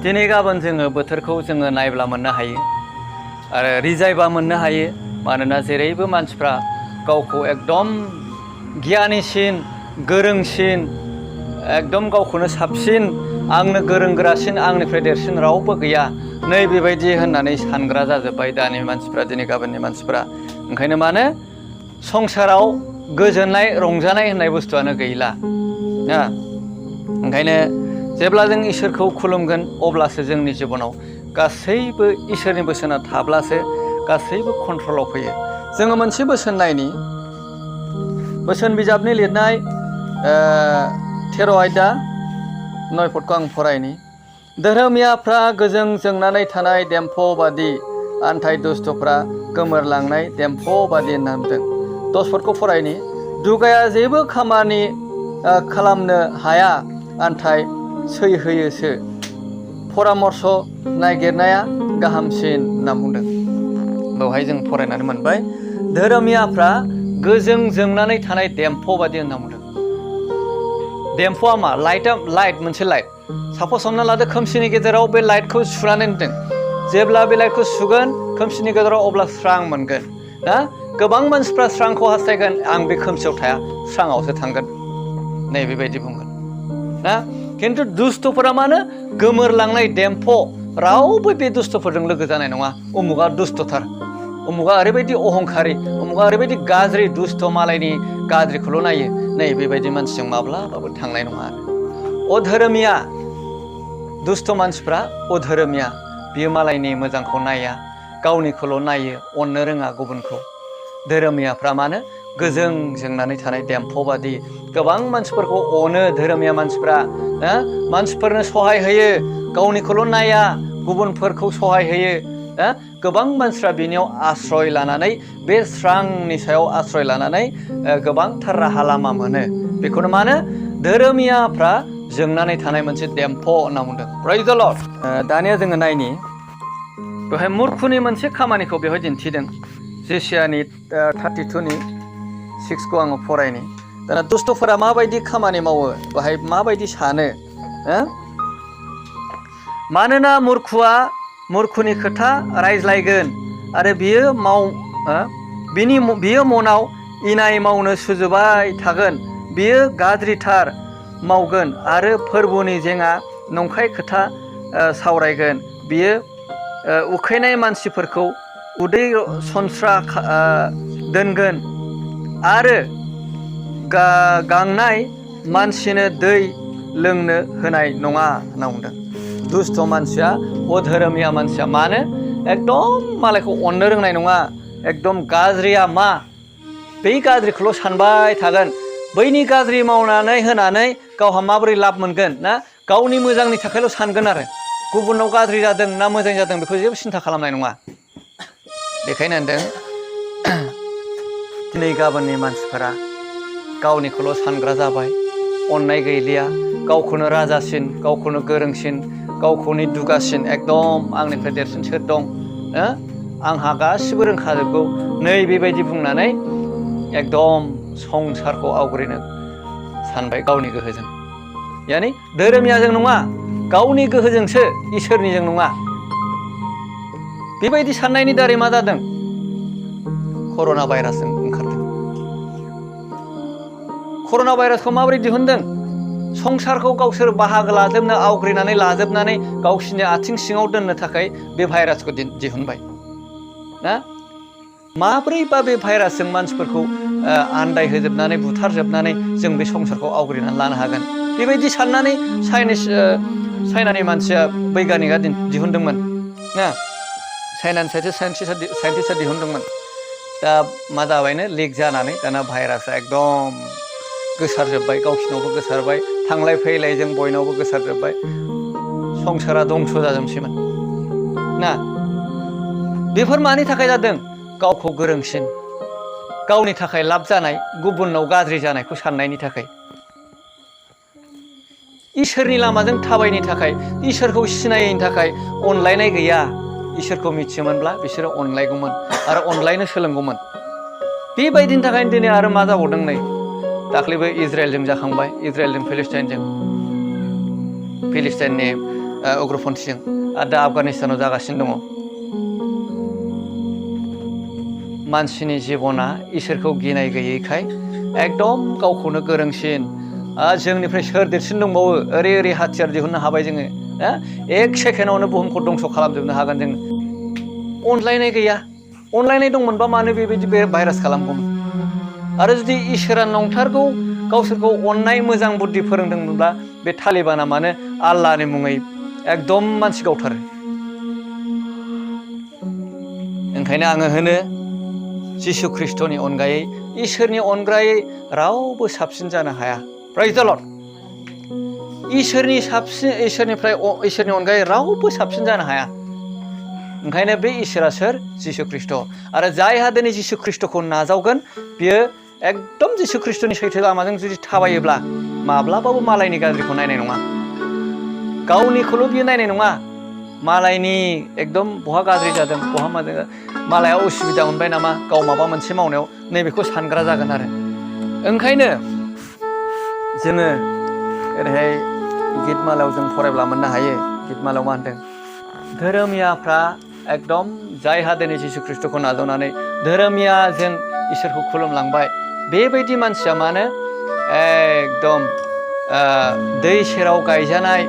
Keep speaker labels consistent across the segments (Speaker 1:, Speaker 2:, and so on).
Speaker 1: दिनै गाबोन जोङो बोथोरखौ जोङो नायब्ला मोननो हायो आरो रिजायबा मोननो हायो। मानोना जेरैबो मानसिफ्रा गावखौ एकदम गियानिसिन गोरोंसिन एकदम गावखौनो साबसिन आंनो गोरों गोरासिन आंनिफ्राय देरसिन रावबो गैया नै बेबायदि होननानै सानग्रा जाजोब्बाय दानि मानसिफ्रा दिनै गाबोननि मानसिफ्रा। ओंखायनो मानो संसाराव गोजोननाय रंजानाय होननाय बुस्थुआनो गैला ना। ओंखायनो जेब्ला जों इसोरखौ खुलुमगोन अब्लासो जोंनि जिबनाव गासैबो इसोरनि बोसोना थाब्लासो गासैबो कन्ट्रलाव फैयो। जोङो मोनसे बोसोन नायनि बोसोन बिजाबनि लिरनाय 13 आयदा 9 पदखौ आं फरायनि। धोरोमियाफ्रा गोजों जोंनानै थानाय देम्फौ बादि आन्थाय दुस्थफ्रा गोमोरलांनाय देम्फौ बादि होनना बुंदों। 10 पदखौ फरायनि। दुगाया जेबो खामानि खालामनो हाया आन्थाय सैहोयोसो परामर्श नागिरनाया गाहामसिन होनना बुंदों। बेवहाय जों फरायनानै मोनबाय धोरोमियाफ्रा गोजों जोंनानै थानाय देम्फौ बादि होनना बुंदों। देम्फौआ मा? लाइट मोनसे लाइट। सापस हमना लादो खोमसिनि गेजेराव बे लाइटखौ सुनानै दोनदों। जेब्ला बे लाइटखौ सुगोन खोमसिनि गेजेराव अब्ला स्रां मोनगोन ना। गोबां मानसिफ्रा स्रांखौ हास्थायगोन आं बे खोमसियाव थाया स्राङावसो थांगोन नै बेबायदि बुंगोन ना। खिन्थु दुस्थफोरा मानो गोमोरलांनाय देम्फौ रावबो बे दुस्थफोरजों लोगो जानाय नङा। उमुगा दुस्थथार, उमुगा ओरैबायदि अहंखारि, उमुगा ओरैबायदि गाज्रि दुस्थ मालायनि गाज्रिखौल' नायो नै बेबायदि मानसिजों माब्लाबाबो थांनाय नङा आरो। अधोरोमिया दुस्थ मानसिफ्रा अधोरोमिया बियो मालायनि मोजांखौ नाया गावनिखौल' नायो अननो रोङा गुबुनखौ। धोरोमियाफ्रा मानो गोजों जोंनानै थानाय देम्फौ बादि गोबां मानसिफोरखौ अनो धोरोमिया मानसिफ्रा मानसिफोरनो सहाय होयो गावनिखौल' नाया गुबुनफोरखौ सहाय होयो। गोबां मानसिफ्रा बिनियाव आश्रय लानानै बे स्रांनि सायाव आश्रय लानानै गोबांथार राहा लामा मोनो। बेखौनो मानो धोरोमियाफ्रा जोंनानै थानाय मोनसे देम्फौ होनना बुंदों। प्रेज द लर्ड। दानिया जोङो नायनि बेवहाय मुर्खुनि मोनसे खामानिखौ बेवहाय दिन्थिदों। जेसियानि 32 6खौ आङो फरायनि। दाना दुस्थफोरा माबायदि खामानि मावो बेहाय माबायदि सानो। मानोना मुर्खुआ मुर्खुनि खोथा रायज्लायगोन आरो बियो मनाव इनाय मावनो सुजुबाय थागोन। बियो गाज्रिथार मावगोन आरो फोरबुनि जेङा नंखाय खोथा सावरायगोन। बियो उखैनाय मानसिफोरखौ उदै सनस्रा दोनगोन आरो गांनाय मानसिनो दै लोंनो होनाय नङा होनना बुंदों। दुस्थ मानसिया अधोरोमिया मानसिया मानो एकदम मालायखौ अननो रोंनाय नङा। एकदम गाज्रिया मा बै गाज्रिखौल' सानबाय थागोन। बैनि गाज्रि मावनानै होनानै गावहा माबोरै लाब मोनगोन ना गावनि मोजांनि थाखायल' सानगोन आरो गुबुनाव गाज्रि जादों ना मोजां जादों बेखौ जेबो सिन्था खालामनाय नङा। बेखायनो होनदों दिनै गाबोननि मानसिफोरा गावनिखौल' सानग्रा जाबाय अननाय गैलिया गावखौनो राजासिन गावखौनो गोरोंसिन गावखौनो दुगासिन एकदम आंनिफ्राय देरसिन सोर दं आंहा गासिबो रोंखाजोबगौ नै बेबायदि बुंनानै एकदम संसारखौ आवग्रिनो सानबाय गावनि गोहोजों। यानि धोरोमियाजों नङा गावनि गोहोजोंसो इसोरनिजों नङा। बेबायदि साननायनि दारै मा जादों? कर'ना भाइरासजों ओंखारदों। कर'ना भाइरासखौ माबोरै दिहुनदों? संसारखौ गावसोर बाहागो लाजोबनो आवग्रिनानै लाजोबनानै गावसिनि आथिं सिङाव दोननो थाखाय बे भाइरासखौ दिहुनबाय ना। माब्रैबा बे भाइरासजों मानसिफोरखौ आन्दायहोजोबनानै बुथारजोबनानै जों बे संसारखौ आवग्रिनानै लानो हागोन बेबायदि साननानै चाइनानि मानसिया बैगानिकआ दिहुनदोंमोन ना। चाइनानि साइन्टिस्टआ दिहुनदोंमोन। दा मा जाबायनो लिक जानानै दाना भाइरासआ एकदम गोसारजोब्बाय गावसिनावबो गोसारबाय थांलाय फैलायजों बयनावबो गोसारजोब्बाय संसारा दंस' जाजोबसैमोन ना। बेफोर मानि थाखाय जादों? गावखौ गोरोंसिन गावनि थाखाय लाब जानाय गुबुनाव गाज्रि जानायखौ साननायनि थाखाय। इसोरनि लामाजों थाबायनो थाखाय इसोरखौ सिनायैनि थाखाय अनलायनाय गैया। इसोरखौ मिथियोमोनब्ला बिसोरो अनलायगौमोन आरो अनलायनो सोलोंगौमोन। बेबायदिनि थाखायनो दिनै आरो मा जाबावदों नै दाख्लैबो इजराइलजों जाखांबाय इजराइलजों फिलिस्टाइनजों। फिलिस्टाइननि उग्रपन्थिजों आरो दा आफगानिस्तानाव जागासिनो दङ। मानसिनि जिबना इसोरखौ गिनाय गैयैखाय एकदम गावखौनो गोरोंसिन जोंनिफ्राय सोर देरसिन दंबावो ओरै ओरै हाथियार दिहुननो हाबाय जोङो एक सेकेन्डआवनो बुहुमखौ दंस' खालामजोबनो हागोन जों। अनलायनाय गैया। अनलायनाय दंमोनबा मानो बेबायदि भाइरास खालामगौमोन? आरो जुदि इसोरा नंथारगौ गावसोरखौ अननाय मोजां बुद्धि फोरोंदोंमोनब्ला बे तालिबाना मानो आल्लाहनि मुङै एकदम मानसि गावथारो? ओंखायनो आङो होनो जिसु ख्रिस्ट'नि अनगायै इसोरनि अनगायै रावबो साबसिन जानो हाया। प्रेज द लर्ड। इसोरनि अनगायै रावबो साबसिन जानो हाया। ओंखायनो बे इसोरा सोर? जिसु ख्रिस्ट'। आरो जायहा दिनै जिसु ख्रिस्ट'खौ नाजावगोन बियो एकदम जिसु ख्रिस्ट'नि सैथो लामाजों जुदि थाबायोब्ला माब्लाबाबो मालायनि गाज्रिखौ नायनाय नङा। गावनिखौल' बियो नायनाय नङा। मालायनि एकदम बहा गाज्रि जादों बहा मा जादों मालाया उसुबिदा मोनबाय नामा गाव माबा मोनसे मावनायाव नैबेखौ सानग्रा जागोन आरो। ओंखायनो जोङो ओरैहाय गितमालायाव जों फरायब्ला मोननो हायो। गितमालायाव मा होनदों? धोरोमियाफ्रा एकदम जायहा दिनै जिसु ख्रिस्ट'खौ नाजावनानै धोरोमियाजों इसोरखौ खुलुमलांबाय बेबायदि मानसिया मानो एकदम दै सेराव गायजानाय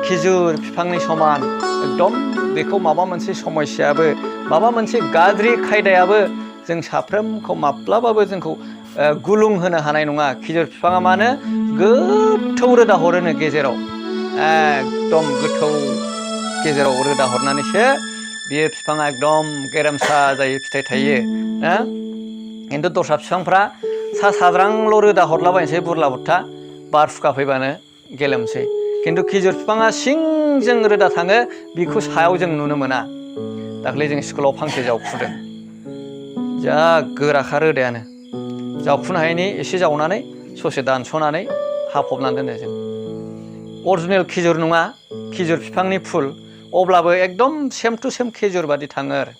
Speaker 1: खिजुर बिफांनि समान एकदम बेखौ माबा मोनसे समस्याबो माबा मोनसे गाज्रि खायदायाबो जों साफ्रोमखौ माब्लाबाबो जोंखौ गुलुं होनो हानाय नङा। खिजुर बिफाङा मानो गोथौ रोदा हरोनो गेजेराव एकदम गोथौ गेजेराव रोदा हरनानैसो बियो बिफाङा एकदम गेरेमसा जायो फिथाइ थायो। खिन्थु दस्रा बिफांफ्रा सा साज्रांल' रोदा हरलाबायनोसै बुरला बुरथा बार फुखा फैबानो गेलेमसै। खिन्थु खिजुर बिफाङा सिंजों रोदा थाङो बेखौ सायाव जों नुनो मोना। दाख्लै जों स्कुलाव फांसे जावखुदों जा गोराखा रोदायानो जावखुनो हायैनि एसे जावनानै ससे दानस'नानै हाफबनानै दोनो जों। अरिजिनेल खिजुर नङा खिजुर बिफांनि फुल अब्लाबो एकदम सेम टु सेम खिजुर बादि थाङो आरो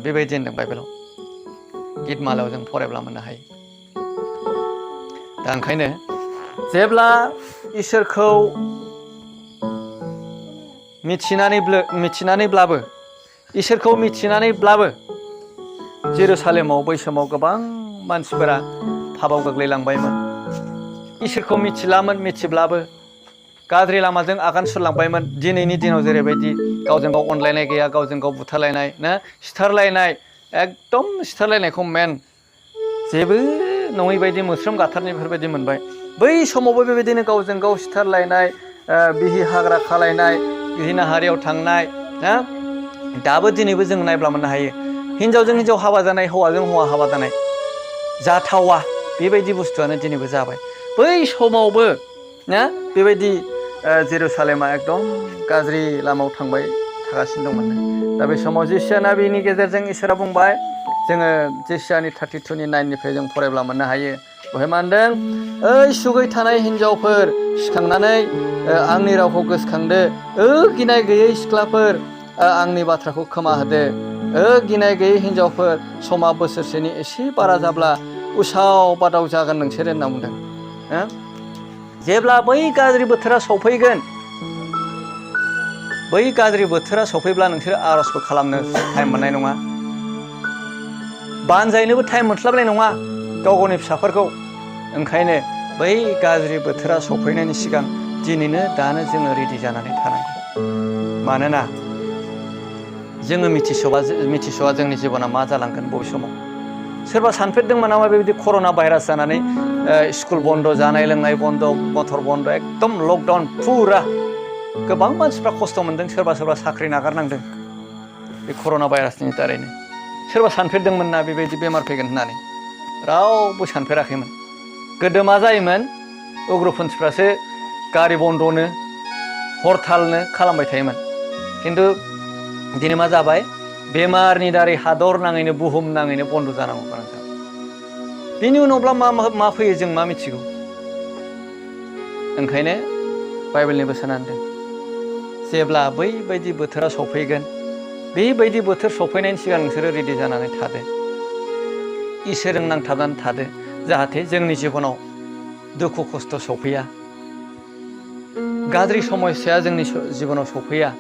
Speaker 1: बेबायदि होनदों बाइबेलाव। गितमालायाव जों फरायब्ला मोननो हायो। दा ओंखायनो जेब्ला इसोरखौ मिथिनानैब्लाबो जेरुसालेमाव बै समाव गोबां मानसिफोरा पापाव गोग्लैलांबायमोन। इसोरखौ मिथिब्लाबो गाज्रि लामाजों आगान सुरलांबायमोन। दिनैनि दिनाव जेरैबायदि गावजों गाव अनलायनाय गैया, गावजों गाव बुथारलायनाय सिथारलायनाय एकदम सिथारलायनायखौ मेन जेबो नङै बायदि मोस्रोम गाथारनाय बेफोरबायदि मोनबाय। बै समावबो बेबायदिनो गावजों गाव सिथारलायनाय बिहि हाग्रा खालायनाय जिनाहारियाव थांनाय दाबो दिनैबो जों नायब्ला मोननो हायो। हिन्जावजों हिन्जाव हाबा जानाय हौवाजों हौवा हाबा जानाय जाथावा बेबायदि बुस्थुआनो दिनैबो जाबाय। बै समावबो बेबायदि जेरुसालेमा एकदम गाज्रि लामायाव थांबाय थागासिनो दंमोन। दा बे समाव जिसिया नाबिनि गेजेरजों इसोरा बुंबाय। जोङो जिसियानि 32:9 जों फरायब्ला मोननो हायो। बेवहाय मा होनदों? ओइ सुगै थानाय हिन्जावफोर सिखांनानै आंनि रावखौ गोसोखांदो। गिनाय गैयै सिख्लाफोर आंनि बाथ्राखौ खोमा होदो। गिनाय गैयै हिन्जावफोर समा बोसोरसेनि एसे बारा जाब्ला उसाव बादाव जागोन नोंसोर होनना बुंदों। जेब्ला बै गाज्रि बोथोरा सफैगोन बै गाज्रि बोथोरा सफैब्ला नोंसोर आर'जबो खालामनो टाइम मोननाय नङा। बानजायनोबो टाइम मोनस्लाबनाय नङा गाव गावनि फिसाफोरखौ। ओंखायनो बै गाज्रि बोथोरा सफैनायनि सिगां दिनैनो दानो जोङो रेडि जानानै थानांगौ। मानोना जोङो मिथिस'वा जोंनि जिबना मा जालांगोन बबे समाव। सोरबा सानफेरदोंमोन नामा बेबायदि कर'ना भाइरास जानानै स्कुल बन्द, जानाय लोंनाय बन्द, मटर बन्द, एकदम लकडाउन फुरा गोबां मानसिफ्रा खस्थ' मोनदों। सोरबा साख्रि नागारनांदों बे कर'ना भाइरासनि दारैनो। सोरबा सानफेरदोंमोन ना बेबायदि बेमार फैगोन होननानै? रावबो सानफेराखैमोन। गोदो मा जायोमोन? उग्रपन्थिफ्रासो गारि बन्द'नो हरतालनो खालामबाय थायोमोन। खिन्थु दिनै मा जाबाय? बेमारनि दारै हादर नाङैनो बुहुम नाङैनो बन्द' जानांगौ गोनां जाबाय। बिनि उनावब्ला मा फैयो जों मा मिथिगौ? ओंखायनो बाइबेलनि बोसोना होनदों जेब्ला बैबायदि बोथोरा सफैगोन बेबायदि बोथोर सफैनायनि सिगां नोंसोरो रेडि जानानै थादो। इसोरजों नांथाबनानै थादो जाहाथे जोंनि जिबनाव दुखु खस्थ' सफैया। गाज्रि समस्याया जोंनि जिबनाव सफैया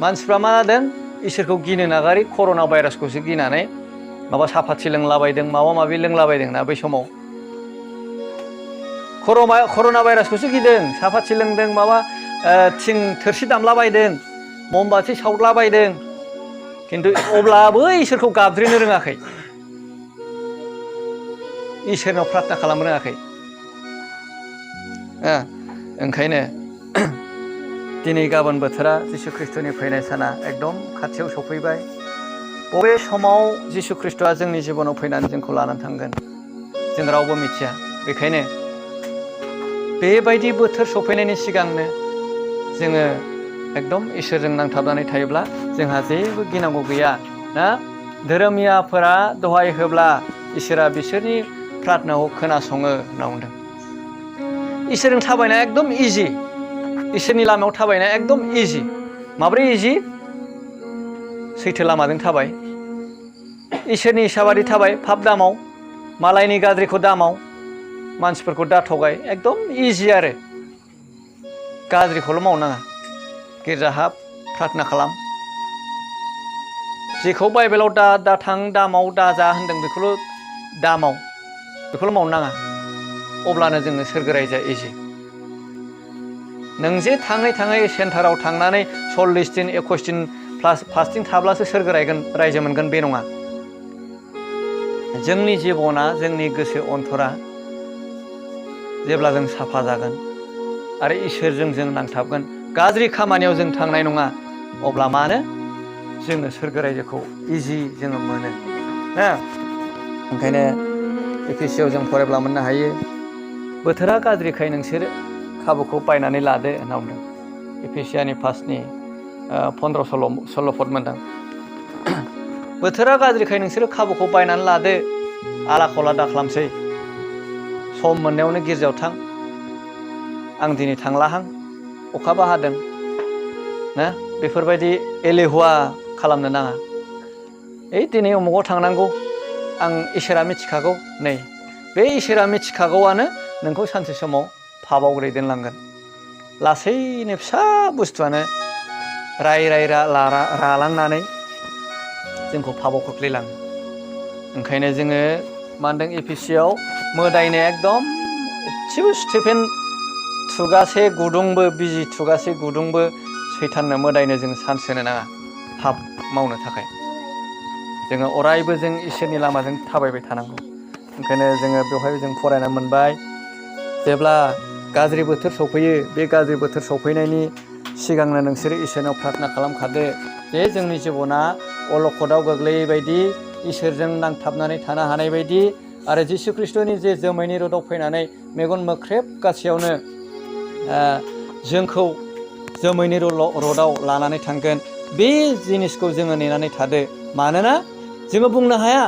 Speaker 1: मानसिफ्रा मा जादों इसोरखौ गिनो नागारि कर'ना भाइरासखौसो गिनानै माबा साफाथि लोंलाबायदों माबा माबि लोंलाबायदों ना बै समाव कर'ना भाइरासखौसो गिदों साफाथि लोंदों माबा थिं थोरसि दामलाबायदों ममबाथि सावलाबायदों खिन्थु अब्लाबो इसोरखौ गाबज्रिनो रोङाखै इसोरनाव प्रार्थना खालामनो रोङाखै ओंखायनो दिनै गाबोन बोथोरा जिसु ख्रिस्ट'नि फैनाय साना एकदम खाथियाव सफैबाय बबे समाव जिसु ख्रिस्ट'आ जोंनि जिबनाव फैनानै जोंखौ लानानै थांगोन जों रावबो मिथिया बेखायनो बेबायदि बोथोर सफैनायनि सिगांनो जोङो एकदम इसोरजों नांथाबनानै थायोब्ला जोंहा जेबो गिनांगौ गैया ना धोरोमियाफोरा दहाय होब्ला इसोरा बिसोरनि प्रार्थनाखौ खोनासङो होनना बुंदों इसोरजों थाबायनाया एकदम इजि इसोरनि लामायाव थाबायनाया एकदम इजि माब्रै इजि सैथो लामाजों थाबाय इसोरनि हिसाबारि थाबाय पाप दामाव मालायनि गाज्रिखौ दामाव मानसिफोरखौ दाथगाय एकदम इजि आरो गाज्रिखौल' मावनाङा गिर्जा हाब प्रार्थना खालाम जेखौ बाइबेलाव दा थां दामाव दा जा होनदों बेखौल' मावनो नाङा अब्लानो जोङो सोरगो रायजोआ इजि नों जे थाङै थाङै सेन्टाराव थांनानै 40 दिन 21 दिन प्लास फास्टिं थाब्लासो सोरगो रायजो मोनगोन बे नङा जोंनि जिबना जोंनि गोसो अन्तरा जेब्ला जों साफा जागोन आरो इसोरजों जों नांथाबगोन गाज्रि खामानियाव जों थांनाय नङा अब्ला मानो जोङो सोरगो रायजोखौ इजि जोङो मोनो ओंखायनो एफिसियाव जों फरायब्ला मोननो हायो बोथोरा गाज्रिखाय नोंसोरो खाबुखौ बायनानै लादो होनना बुंदों एफिसियानि 5नि 15-16 पद मोनदों बोथोरा गाज्रिखाय नोंसोरो खाबुखौ बायनानै लादो आला खाला दा खालामसै सम मोननायावनो गिर्जायाव थां आं दिनै थांलाहां अखाबो हादों ना बेफोरबायदि एलेहुवा खालामनो नाङा दिनै उमुगाव थांनांगौ आं इसोरा मिथिखागौ नै बे इसोरा मिथिखागौआनो नोंखौ सानसे समाव पापाव गोलैदेनलांगोन लासैनो फिसा बुस्थुआनो रालांनानै जोंखौ पापाव खोख्लैलाङो ओंखायनो जोङो मा होनदों एफिसियाव मोदायनो एकदम एसेबो स्टिफेन थुगासे गुदुंबो बिजि थुगासे गुदुंबो सैथाननो मोदायनो जों चान्स होनो नाङा पाप मावनो थाखाय जोङो अरायबो जों इसोरनि लामाजों थाबायबाय थानांगौ ओंखायनो जोङो बेवहाय जों फरायना मोनबाय जेब्ला गाज्रि बोथोर सफैयो बे गाज्रि बोथोर सफैनायनि सिगांनो नोंसोरो इसोरनाव प्रार्थना खालामखादो जे जोंनि जिबना अलखदाव गोग्लैयै बायदि इसोरजों नांथाबनानै थानो हानाय बायदि आरो जिसु ख्रिस्ट'नि जे जोमैनि रदाव फैनानै मेगन मोख्रेब गासैयावनो जोंखौ जोमैनि रदाव लानानै थांगोन बे जिनिसखौ जोङो नेनानै थादो मानोना जोङो बुंनो हाया